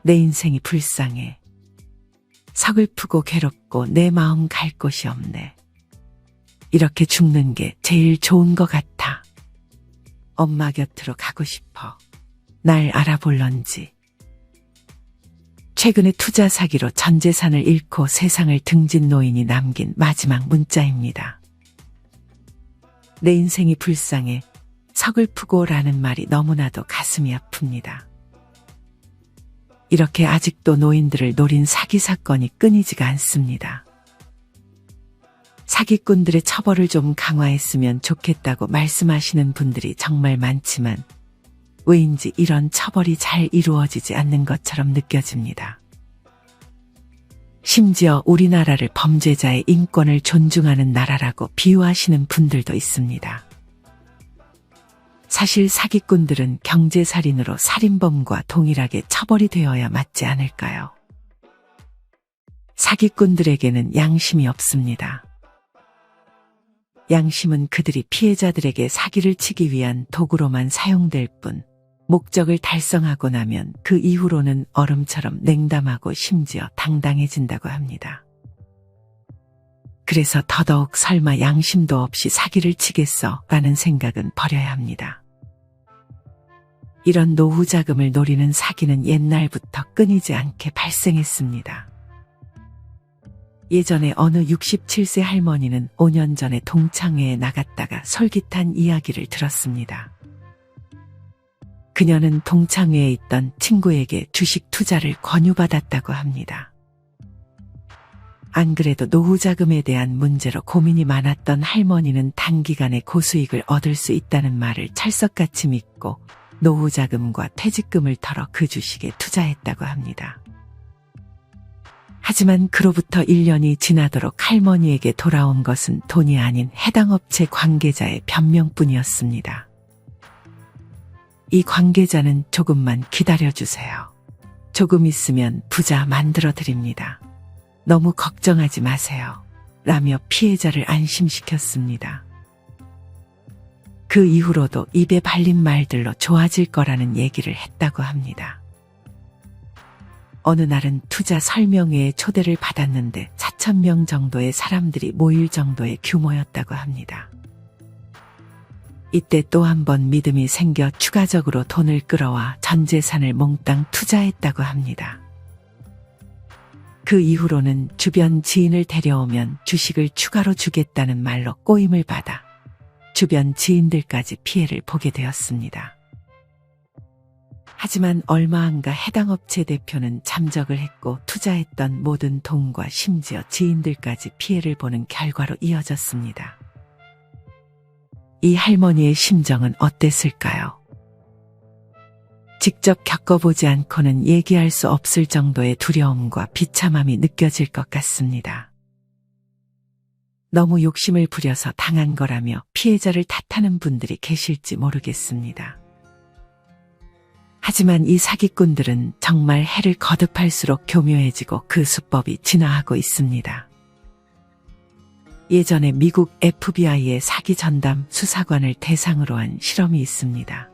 내 인생이 불쌍해. 서글프고 괴롭고 내 마음 갈 곳이 없네. 이렇게 죽는 게 제일 좋은 것 같아. 엄마 곁으로 가고 싶어. 날 알아볼런지. 최근에 투자 사기로 전 재산을 잃고 세상을 등진 노인이 남긴 마지막 문자입니다. 내 인생이 불쌍해. 서글프고 라는 말이 너무나도 가슴이 아픕니다. 이렇게 아직도 노인들을 노린 사기 사건이 끊이지가 않습니다. 사기꾼들의 처벌을 좀 강화했으면 좋겠다고 말씀하시는 분들이 정말 많지만 왜인지 이런 처벌이 잘 이루어지지 않는 것처럼 느껴집니다. 심지어 우리나라를 범죄자의 인권을 존중하는 나라라고 비유하시는 분들도 있습니다. 사실 사기꾼들은 경제살인으로 살인범과 동일하게 처벌이 되어야 맞지 않을까요? 사기꾼들에게는 양심이 없습니다. 양심은 그들이 피해자들에게 사기를 치기 위한 도구로만 사용될 뿐, 목적을 달성하고 나면 그 이후로는 얼음처럼 냉담하고 심지어 당당해진다고 합니다. 그래서 더더욱 설마 양심도 없이 사기를 치겠어 라는 생각은 버려야 합니다. 이런 노후 자금을 노리는 사기는 옛날부터 끊이지 않게 발생했습니다. 예전에 어느 67세 할머니는 5년 전에 동창회에 나갔다가 솔깃한 이야기를 들었습니다. 그녀는 동창회에 있던 친구에게 주식 투자를 권유받았다고 합니다. 안 그래도 노후 자금에 대한 문제로 고민이 많았던 할머니는 단기간에 고수익을 얻을 수 있다는 말을 찰석같이 믿고 노후 자금과 퇴직금을 털어 그 주식에 투자했다고 합니다. 하지만 그로부터 1년이 지나도록 할머니에게 돌아온 것은 돈이 아닌 해당 업체 관계자의 변명뿐이었습니다. 이 관계자는 조금만 기다려주세요. 조금 있으면 부자 만들어 드립니다. 너무 걱정하지 마세요. 라며 피해자를 안심시켰습니다. 그 이후로도 입에 발린 말들로 좋아질 거라는 얘기를 했다고 합니다. 어느 날은 투자 설명회에 초대를 받았는데 4,000명 정도의 사람들이 모일 정도의 규모였다고 합니다. 이때 또 한 번 믿음이 생겨 추가적으로 돈을 끌어와 전 재산을 몽땅 투자했다고 합니다. 그 이후로는 주변 지인을 데려오면 주식을 추가로 주겠다는 말로 꼬임을 받아 주변 지인들까지 피해를 보게 되었습니다. 하지만 얼마 안가 해당 업체 대표는 잠적을 했고 투자했던 모든 돈과 심지어 지인들까지 피해를 보는 결과로 이어졌습니다. 이 할머니의 심정은 어땠을까요? 직접 겪어보지 않고는 얘기할 수 없을 정도의 두려움과 비참함이 느껴질 것 같습니다. 너무 욕심을 부려서 당한 거라며 피해자를 탓하는 분들이 계실지 모르겠습니다. 하지만 이 사기꾼들은 정말 해를 거듭할수록 교묘해지고 그 수법이 진화하고 있습니다. 예전에 미국 FBI의 사기 전담 수사관을 대상으로 한 실험이 있습니다.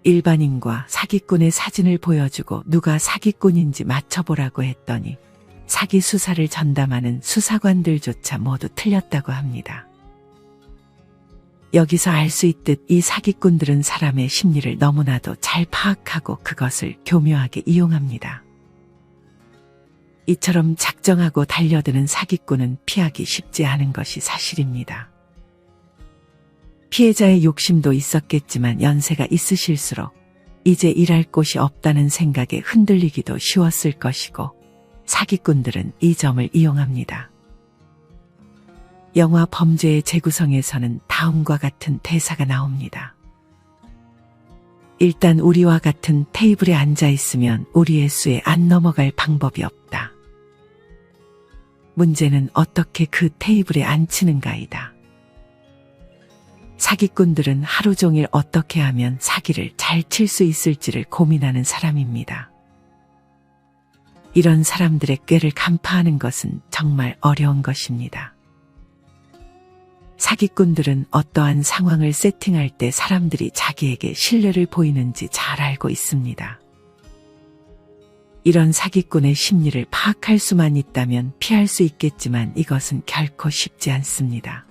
일반인과 사기꾼의 사진을 보여주고 누가 사기꾼인지 맞춰보라고 했더니 사기 수사를 전담하는 수사관들조차 모두 틀렸다고 합니다. 여기서 알 수 있듯 이 사기꾼들은 사람의 심리를 너무나도 잘 파악하고 그것을 교묘하게 이용합니다. 이처럼 작정하고 달려드는 사기꾼은 피하기 쉽지 않은 것이 사실입니다. 피해자의 욕심도 있었겠지만 연세가 있으실수록 이제 일할 곳이 없다는 생각에 흔들리기도 쉬웠을 것이고 사기꾼들은 이 점을 이용합니다. 영화 범죄의 재구성에서는 다음과 같은 대사가 나옵니다. 일단 우리와 같은 테이블에 앉아 있으면 우리의 수에 안 넘어갈 방법이 없다. 문제는 어떻게 그 테이블에 앉히는가이다. 사기꾼들은 하루 종일 어떻게 하면 사기를 잘 칠 수 있을지를 고민하는 사람입니다. 이런 사람들의 꾀를 간파하는 것은 정말 어려운 것입니다. 사기꾼들은 어떠한 상황을 세팅할 때 사람들이 자기에게 신뢰를 보이는지 잘 알고 있습니다. 이런 사기꾼의 심리를 파악할 수만 있다면 피할 수 있겠지만 이것은 결코 쉽지 않습니다.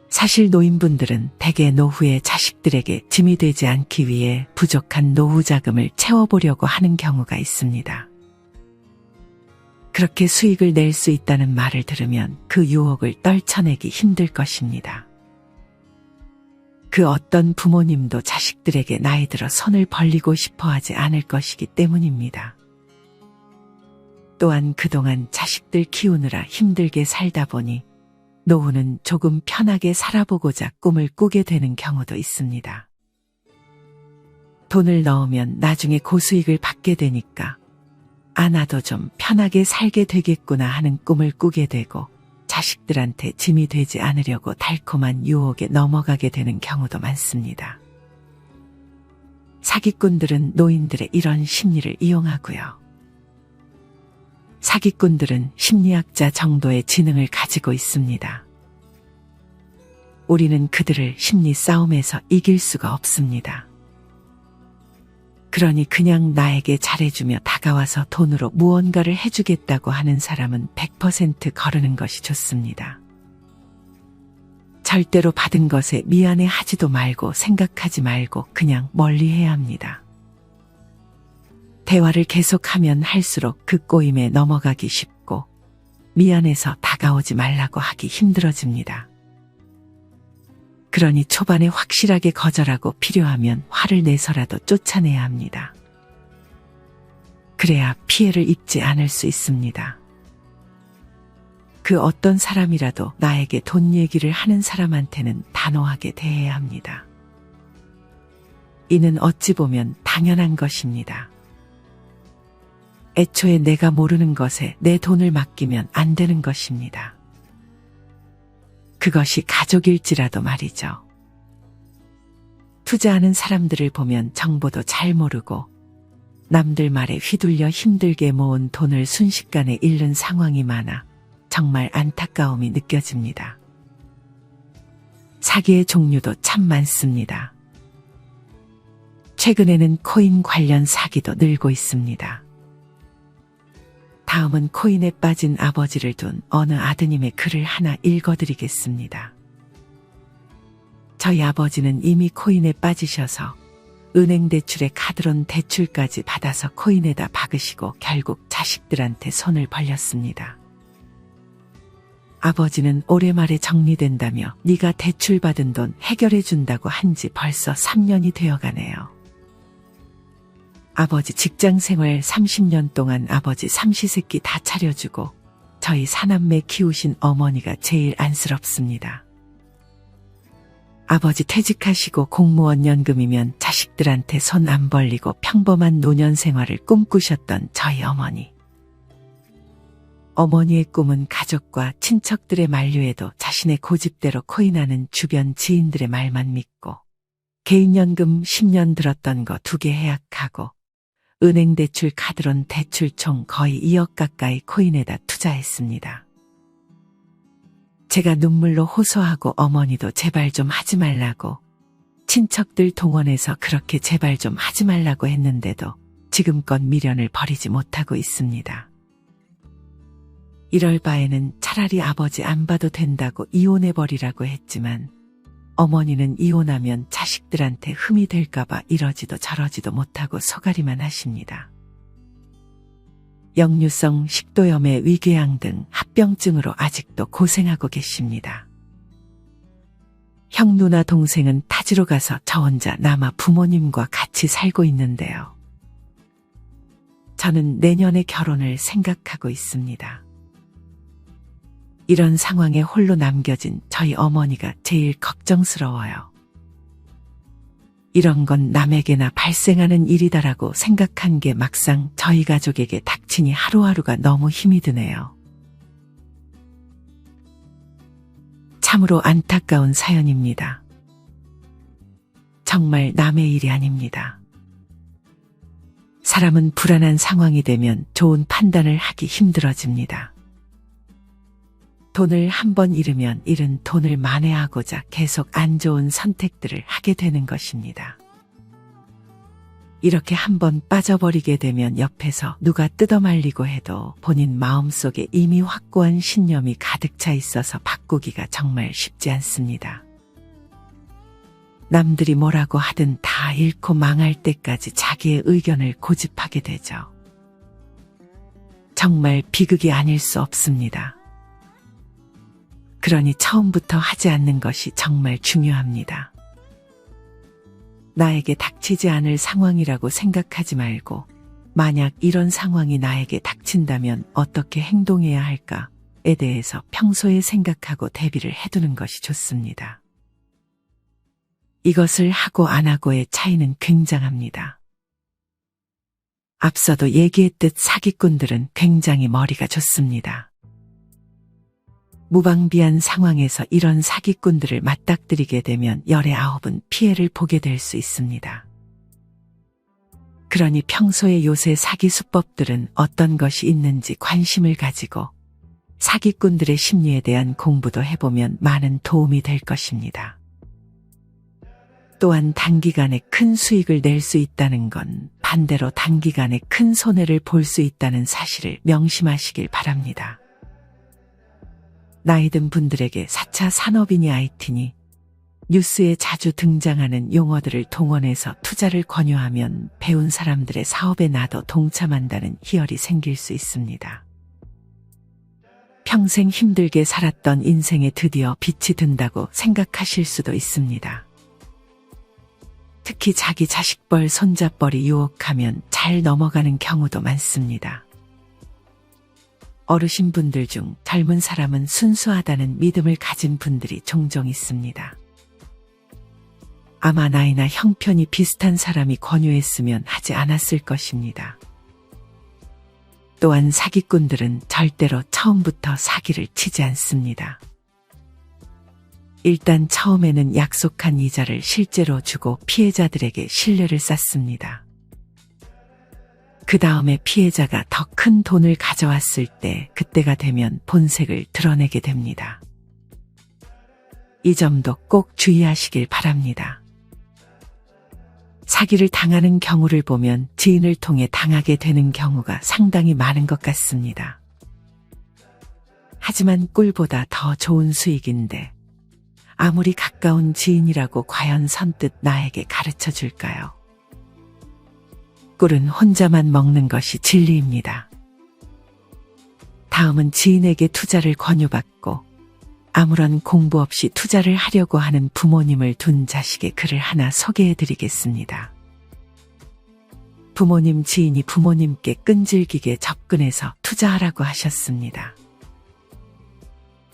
사실 노인분들은 대개 노후에 자식들에게 짐이 되지 않기 위해 부족한 노후 자금을 채워보려고 하는 경우가 있습니다. 그렇게 수익을 낼 수 있다는 말을 들으면 그 유혹을 떨쳐내기 힘들 것입니다. 그 어떤 부모님도 자식들에게 나이 들어 손을 벌리고 싶어 하지 않을 것이기 때문입니다. 또한 그동안 자식들 키우느라 힘들게 살다 보니 노후는 조금 편하게 살아보고자 꿈을 꾸게 되는 경우도 있습니다. 돈을 넣으면 나중에 고수익을 받게 되니까 나도 좀 편하게 살게 되겠구나 하는 꿈을 꾸게 되고 자식들한테 짐이 되지 않으려고 달콤한 유혹에 넘어가게 되는 경우도 많습니다. 사기꾼들은 노인들의 이런 심리를 이용하고요. 사기꾼들은 심리학자 정도의 지능을 가지고 있습니다. 우리는 그들을 심리 싸움에서 이길 수가 없습니다. 그러니 그냥 나에게 잘해주며 다가와서 돈으로 무언가를 해주겠다고 하는 사람은 100% 거르는 것이 좋습니다. 절대로 받은 것에 미안해 하지도 말고 생각하지 말고 그냥 멀리해야 합니다. 대화를 계속하면 할수록 그 꼬임에 넘어가기 쉽고 미안해서 다가오지 말라고 하기 힘들어집니다. 그러니 초반에 확실하게 거절하고 필요하면 화를 내서라도 쫓아내야 합니다. 그래야 피해를 입지 않을 수 있습니다. 그 어떤 사람이라도 나에게 돈 얘기를 하는 사람한테는 단호하게 대해야 합니다. 이는 어찌 보면 당연한 것입니다. 애초에 내가 모르는 것에 내 돈을 맡기면 안 되는 것입니다. 그것이 가족일지라도 말이죠. 투자하는 사람들을 보면 정보도 잘 모르고 남들 말에 휘둘려 힘들게 모은 돈을 순식간에 잃는 상황이 많아 정말 안타까움이 느껴집니다. 사기의 종류도 참 많습니다. 최근에는 코인 관련 사기도 늘고 있습니다. 다음은 코인에 빠진 아버지를 둔 어느 아드님의 글을 하나 읽어드리겠습니다. 저희 아버지는 이미 코인에 빠지셔서 은행 대출에 카드론 대출까지 받아서 코인에다 박으시고 결국 자식들한테 손을 벌렸습니다. 아버지는 올해 말에 정리된다며 네가 대출받은 돈 해결해 준다고 한 지 벌써 3년이 되어가네요. 아버지 직장생활 30년 동안 아버지 삼시세끼 다 차려주고 저희 사남매 키우신 어머니가 제일 안쓰럽습니다. 아버지 퇴직하시고 공무원 연금이면 자식들한테 손 안 벌리고 평범한 노년 생활을 꿈꾸셨던 저희 어머니. 어머니의 꿈은 가족과 친척들의 만류에도 자신의 고집대로 코인하는 주변 지인들의 말만 믿고 개인연금 10년 들었던 거 2개 해약하고 은행 대출 카드론 대출 총 거의 2억 가까이 코인에다 투자했습니다. 제가 눈물로 호소하고 어머니도 제발 좀 하지 말라고 친척들 동원해서 그렇게 제발 좀 하지 말라고 했는데도 지금껏 미련을 버리지 못하고 있습니다. 이럴 바에는 차라리 아버지 안 봐도 된다고 이혼해버리라고 했지만 어머니는 이혼하면 자식들한테 흠이 될까봐 이러지도 저러지도 못하고 소가리만 하십니다. 역류성 식도염의 위궤양 등 합병증으로 아직도 고생하고 계십니다. 형 누나 동생은 타지로 가서 저 혼자 남아 부모님과 같이 살고 있는데요. 저는 내년에 결혼을 생각하고 있습니다. 이런 상황에 홀로 남겨진 저희 어머니가 제일 걱정스러워요. 이런 건 남에게나 발생하는 일이다라고 생각한 게 막상 저희 가족에게 닥치니 하루하루가 너무 힘이 드네요. 참으로 안타까운 사연입니다. 정말 남의 일이 아닙니다. 사람은 불안한 상황이 되면 좋은 판단을 하기 힘들어집니다. 돈을 한 번 잃으면 잃은 돈을 만회하고자 계속 안 좋은 선택들을 하게 되는 것입니다. 이렇게 한번 빠져버리게 되면 옆에서 누가 뜯어말리고 해도 본인 마음속에 이미 확고한 신념이 가득 차 있어서 바꾸기가 정말 쉽지 않습니다. 남들이 뭐라고 하든 다 잃고 망할 때까지 자기의 의견을 고집하게 되죠. 정말 비극이 아닐 수 없습니다. 그러니 처음부터 하지 않는 것이 정말 중요합니다. 나에게 닥치지 않을 상황이라고 생각하지 말고 만약 이런 상황이 나에게 닥친다면 어떻게 행동해야 할까에 대해서 평소에 생각하고 대비를 해두는 것이 좋습니다. 이것을 하고 안 하고의 차이는 굉장합니다. 앞서도 얘기했듯 사기꾼들은 굉장히 머리가 좋습니다. 무방비한 상황에서 이런 사기꾼들을 맞닥뜨리게 되면 열의 9은 피해를 보게 될 수 있습니다. 그러니 평소에 요새 사기 수법들은 어떤 것이 있는지 관심을 가지고 사기꾼들의 심리에 대한 공부도 해보면 많은 도움이 될 것입니다. 또한 단기간에 큰 수익을 낼 수 있다는 건 반대로 단기간에 큰 손해를 볼 수 있다는 사실을 명심하시길 바랍니다. 나이든 분들에게 4차 산업인이 IT니 뉴스에 자주 등장하는 용어들을 동원해서 투자를 권유하면 배운 사람들의 사업에 나도 동참한다는 희열이 생길 수 있습니다. 평생 힘들게 살았던 인생에 드디어 빛이 든다고 생각하실 수도 있습니다. 특히 자기 자식뻘 손자뻘이 유혹하면 잘 넘어가는 경우도 많습니다. 어르신분들 중 젊은 사람은 순수하다는 믿음을 가진 분들이 종종 있습니다. 아마 나이나 형편이 비슷한 사람이 권유했으면 하지 않았을 것입니다. 또한 사기꾼들은 절대로 처음부터 사기를 치지 않습니다. 일단 처음에는 약속한 이자를 실제로 주고 피해자들에게 신뢰를 쌓습니다. 그 다음에 피해자가 더 큰 돈을 가져왔을 때 그때가 되면 본색을 드러내게 됩니다. 이 점도 꼭 주의하시길 바랍니다. 사기를 당하는 경우를 보면 지인을 통해 당하게 되는 경우가 상당히 많은 것 같습니다. 하지만 꿀보다 더 좋은 수익인데 아무리 가까운 지인이라고 과연 선뜻 나에게 가르쳐 줄까요? 꿀은 혼자만 먹는 것이 진리입니다. 다음은 지인에게 투자를 권유받고 아무런 공부 없이 투자를 하려고 하는 부모님을 둔 자식의 글을 하나 소개해 드리겠습니다. 부모님 지인이 부모님께 끈질기게 접근해서 투자하라고 하셨습니다.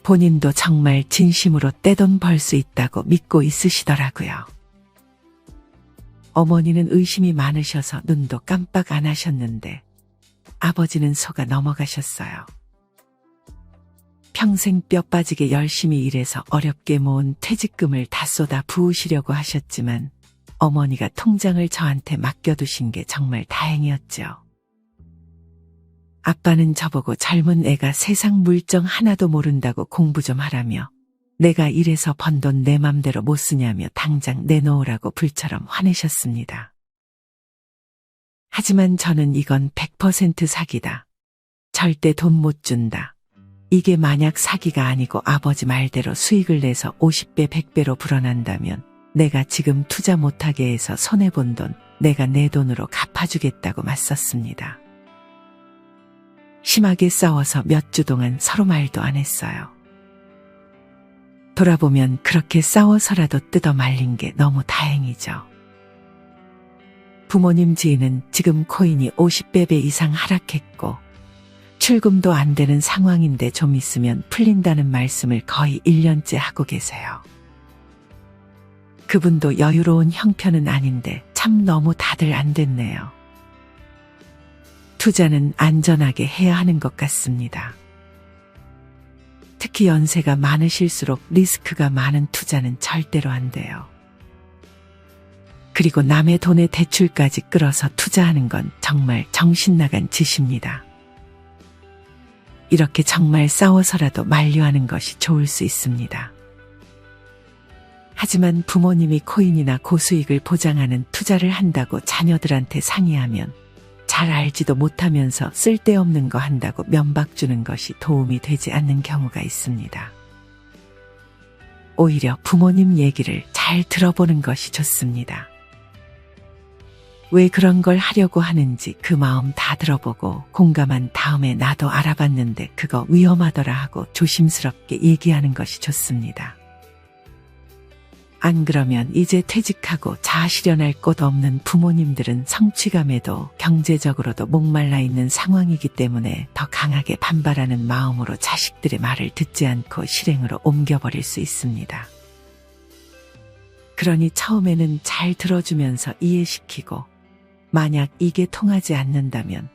본인도 정말 진심으로 떼돈 벌 수 있다고 믿고 있으시더라고요. 어머니는 의심이 많으셔서 눈도 깜빡 안 하셨는데 아버지는 속아 넘어가셨어요. 평생 뼈 빠지게 열심히 일해서 어렵게 모은 퇴직금을 다 쏟아 부으시려고 하셨지만 어머니가 통장을 저한테 맡겨두신 게 정말 다행이었죠. 아빠는 저보고 젊은 애가 세상 물정 하나도 모른다고 공부 좀 하라며 내가 일해서 번 돈 내 맘대로 못 쓰냐며 당장 내놓으라고 불처럼 화내셨습니다. 하지만 저는 이건 100% 사기다. 절대 돈 못 준다. 이게 만약 사기가 아니고 아버지 말대로 수익을 내서 50배, 100배로 불어난다면 내가 지금 투자 못하게 해서 손해본 돈 내가 내 돈으로 갚아주겠다고 맞섰습니다. 심하게 싸워서 몇 주 동안 서로 말도 안 했어요. 돌아보면 그렇게 싸워서라도 뜯어 말린 게 너무 다행이죠. 부모님 지인은 지금 코인이 50배 이상 하락했고 출금도 안 되는 상황인데 좀 있으면 풀린다는 말씀을 거의 1년째 하고 계세요. 그분도 여유로운 형편은 아닌데 참 너무 다들 안 됐네요. 투자는 안전하게 해야 하는 것 같습니다. 특히 연세가 많으실수록 리스크가 많은 투자는 절대로 안 돼요. 그리고 남의 돈에 대출까지 끌어서 투자하는 건 정말 정신나간 짓입니다. 이렇게 정말 싸워서라도 만류하는 것이 좋을 수 있습니다. 하지만 부모님이 코인이나 고수익을 보장하는 투자를 한다고 자녀들한테 상의하면 잘 알지도 못하면서 쓸데없는 거 한다고 면박 주는 것이 도움이 되지 않는 경우가 있습니다. 오히려 부모님 얘기를 잘 들어보는 것이 좋습니다. 왜 그런 걸 하려고 하는지 그 마음 다 들어보고 공감한 다음에 나도 알아봤는데 그거 위험하더라 하고 조심스럽게 얘기하는 것이 좋습니다. 안 그러면 이제 퇴직하고 자아실현할 곳 없는 부모님들은 성취감에도 경제적으로도 목말라 있는 상황이기 때문에 더 강하게 반발하는 마음으로 자식들의 말을 듣지 않고 실행으로 옮겨버릴 수 있습니다. 그러니 처음에는 잘 들어주면서 이해시키고 만약 이게 통하지 않는다면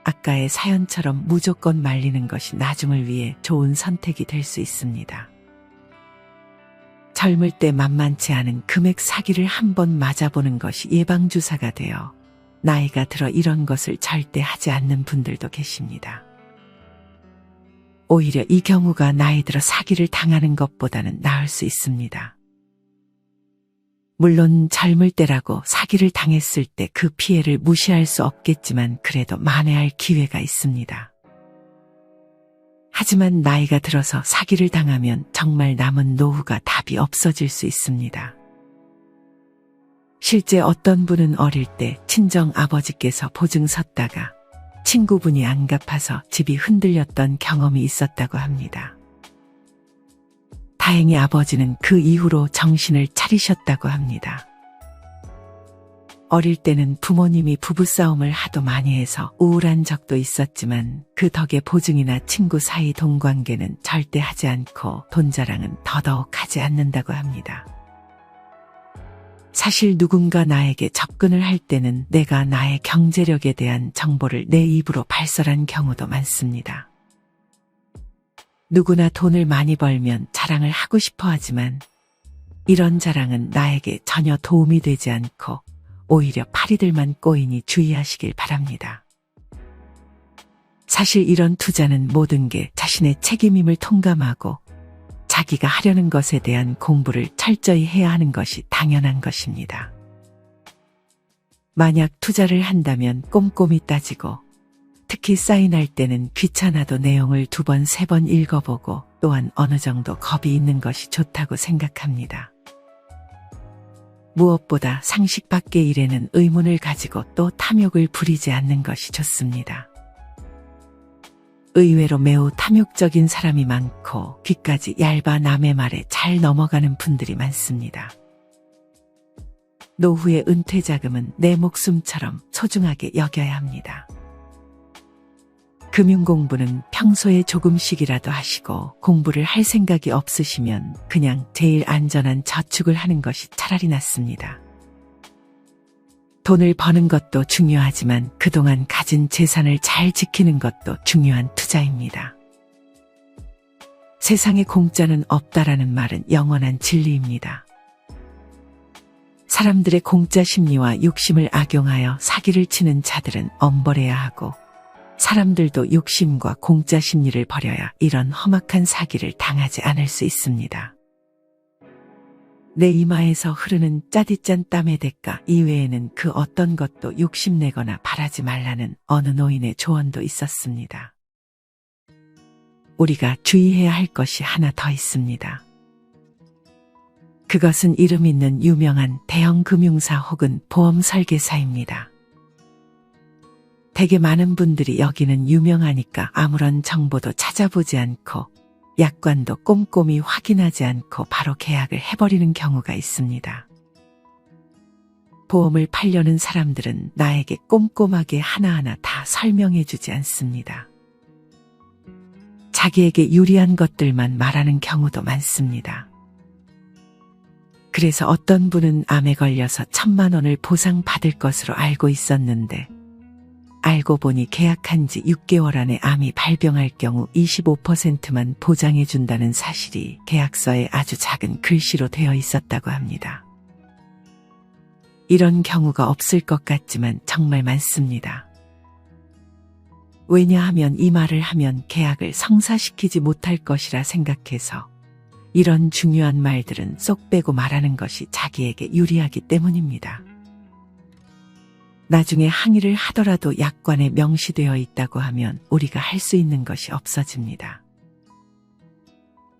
아까의 사연처럼 무조건 말리는 것이 나중을 위해 좋은 선택이 될 수 있습니다. 젊을 때 만만치 않은 금액 사기를 한번 맞아보는 것이 예방주사가 되어 나이가 들어 이런 것을 절대 하지 않는 분들도 계십니다. 오히려 이 경우가 나이 들어 사기를 당하는 것보다는 나을 수 있습니다. 물론 젊을 때라고 사기를 당했을 때 그 피해를 무시할 수 없겠지만 그래도 만회할 기회가 있습니다. 하지만 나이가 들어서 사기를 당하면 정말 남은 노후가 답이 없어질 수 있습니다. 실제 어떤 분은 어릴 때 친정 아버지께서 보증 섰다가 친구분이 안 갚아서 집이 흔들렸던 경험이 있었다고 합니다. 다행히 아버지는 그 이후로 정신을 차리셨다고 합니다. 어릴 때는 부모님이 부부싸움을 하도 많이 해서 우울한 적도 있었지만 그 덕에 보증이나 친구 사이 동관계는 절대 하지 않고 돈 자랑은 더더욱 하지 않는다고 합니다. 사실 누군가 나에게 접근을 할 때는 내가 나의 경제력에 대한 정보를 내 입으로 발설한 경우도 많습니다. 누구나 돈을 많이 벌면 자랑을 하고 싶어 하지만 이런 자랑은 나에게 전혀 도움이 되지 않고 오히려 파리들만 꼬이니 주의하시길 바랍니다. 사실 이런 투자는 모든 게 자신의 책임임을 통감하고 자기가 하려는 것에 대한 공부를 철저히 해야 하는 것이 당연한 것입니다. 만약 투자를 한다면 꼼꼼히 따지고 특히 사인할 때는 귀찮아도 내용을 2번, 3번 읽어보고 또한 어느 정도 겁이 있는 것이 좋다고 생각합니다. 무엇보다 상식 밖의 일에는 의문을 가지고 또 탐욕을 부리지 않는 것이 좋습니다. 의외로 매우 탐욕적인 사람이 많고 귀까지 얇아 남의 말에 잘 넘어가는 분들이 많습니다. 노후의 은퇴자금은 내 목숨처럼 소중하게 여겨야 합니다. 금융공부는 평소에 조금씩이라도 하시고 공부를 할 생각이 없으시면 그냥 제일 안전한 저축을 하는 것이 차라리 낫습니다. 돈을 버는 것도 중요하지만 그동안 가진 재산을 잘 지키는 것도 중요한 투자입니다. 세상에 공짜는 없다라는 말은 영원한 진리입니다. 사람들의 공짜 심리와 욕심을 악용하여 사기를 치는 자들은 엄벌해야 하고 사람들도 욕심과 공짜 심리를 버려야 이런 험악한 사기를 당하지 않을 수 있습니다. 내 이마에서 흐르는 짜디짠 땀의 대가 이외에는 그 어떤 것도 욕심내거나 바라지 말라는 어느 노인의 조언도 있었습니다. 우리가 주의해야 할 것이 하나 더 있습니다. 그것은 이름 있는 유명한 대형 금융사 혹은 보험 설계사입니다. 되게 많은 분들이 여기는 유명하니까 아무런 정보도 찾아보지 않고 약관도 꼼꼼히 확인하지 않고 바로 계약을 해버리는 경우가 있습니다. 보험을 팔려는 사람들은 나에게 꼼꼼하게 하나하나 다 설명해주지 않습니다. 자기에게 유리한 것들만 말하는 경우도 많습니다. 그래서 어떤 분은 암에 걸려서 1,000만 원을 보상받을 것으로 알고 있었는데 알고 보니 계약한 지 6개월 안에 암이 발병할 경우 25%만 보장해준다는 사실이 계약서에 아주 작은 글씨로 되어 있었다고 합니다. 이런 경우가 없을 것 같지만 정말 많습니다. 왜냐하면 이 말을 하면 계약을 성사시키지 못할 것이라 생각해서 이런 중요한 말들은 쏙 빼고 말하는 것이 자기에게 유리하기 때문입니다. 나중에 항의를 하더라도 약관에 명시되어 있다고 하면 우리가 할 수 있는 것이 없어집니다.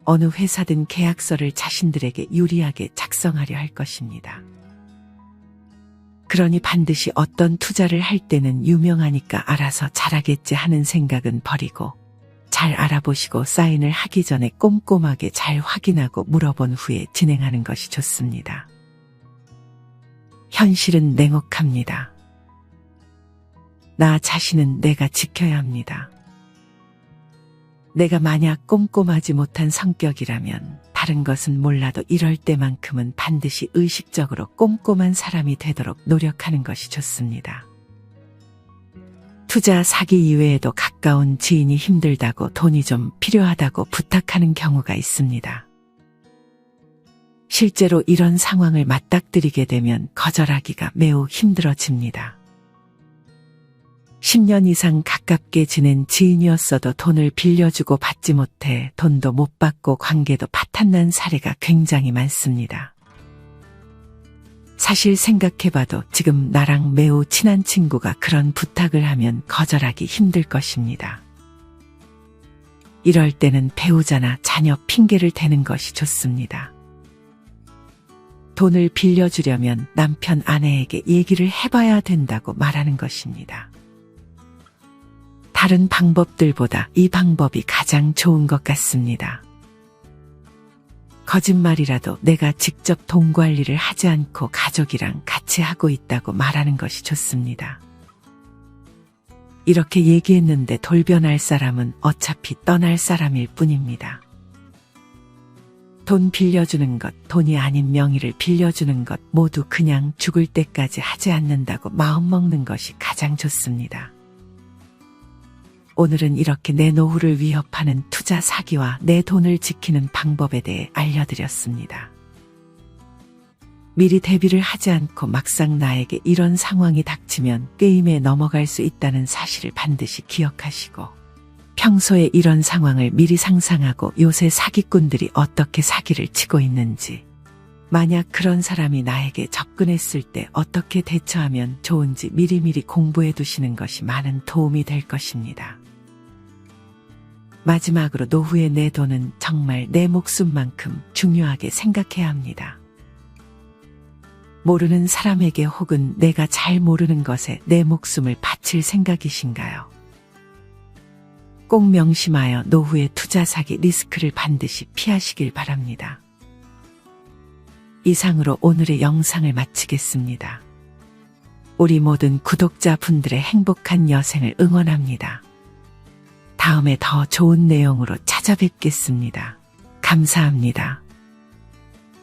어느 회사든 계약서를 자신들에게 유리하게 작성하려 할 것입니다. 그러니 반드시 어떤 투자를 할 때는 유명하니까 알아서 잘하겠지 하는 생각은 버리고 잘 알아보시고 사인을 하기 전에 꼼꼼하게 잘 확인하고 물어본 후에 진행하는 것이 좋습니다. 현실은 냉혹합니다. 나 자신은 내가 지켜야 합니다. 내가 만약 꼼꼼하지 못한 성격이라면 다른 것은 몰라도 이럴 때만큼은 반드시 의식적으로 꼼꼼한 사람이 되도록 노력하는 것이 좋습니다. 투자 사기 이외에도 가까운 지인이 힘들다고 돈이 좀 필요하다고 부탁하는 경우가 있습니다. 실제로 이런 상황을 맞닥뜨리게 되면 거절하기가 매우 힘들어집니다. 10년 이상 가깝게 지낸 지인이었어도 돈을 빌려주고 받지 못해 돈도 못 받고 관계도 파탄난 사례가 굉장히 많습니다. 사실 생각해봐도 지금 나랑 매우 친한 친구가 그런 부탁을 하면 거절하기 힘들 것입니다. 이럴 때는 배우자나 자녀 핑계를 대는 것이 좋습니다. 돈을 빌려주려면 남편 아내에게 얘기를 해봐야 된다고 말하는 것입니다. 다른 방법들보다 이 방법이 가장 좋은 것 같습니다. 거짓말이라도 내가 직접 돈 관리를 하지 않고 가족이랑 같이 하고 있다고 말하는 것이 좋습니다. 이렇게 얘기했는데 돌변할 사람은 어차피 떠날 사람일 뿐입니다. 돈 빌려주는 것, 돈이 아닌 명의를 빌려주는 것 모두 그냥 죽을 때까지 하지 않는다고 마음먹는 것이 가장 좋습니다. 오늘은 이렇게 내 노후를 위협하는 투자 사기와 내 돈을 지키는 방법에 대해 알려드렸습니다. 미리 대비를 하지 않고 막상 나에게 이런 상황이 닥치면 게임에 넘어갈 수 있다는 사실을 반드시 기억하시고 평소에 이런 상황을 미리 상상하고 요새 사기꾼들이 어떻게 사기를 치고 있는지, 만약 그런 사람이 나에게 접근했을 때 어떻게 대처하면 좋은지 미리미리 공부해 두시는 것이 많은 도움이 될 것입니다. 마지막으로 노후의 내 돈은 정말 내 목숨만큼 중요하게 생각해야 합니다. 모르는 사람에게 혹은 내가 잘 모르는 것에 내 목숨을 바칠 생각이신가요? 꼭 명심하여 노후의 투자 사기 리스크를 반드시 피하시길 바랍니다. 이상으로 오늘의 영상을 마치겠습니다. 우리 모든 구독자분들의 행복한 여생을 응원합니다. 다음에 더 좋은 내용으로 찾아뵙겠습니다. 감사합니다.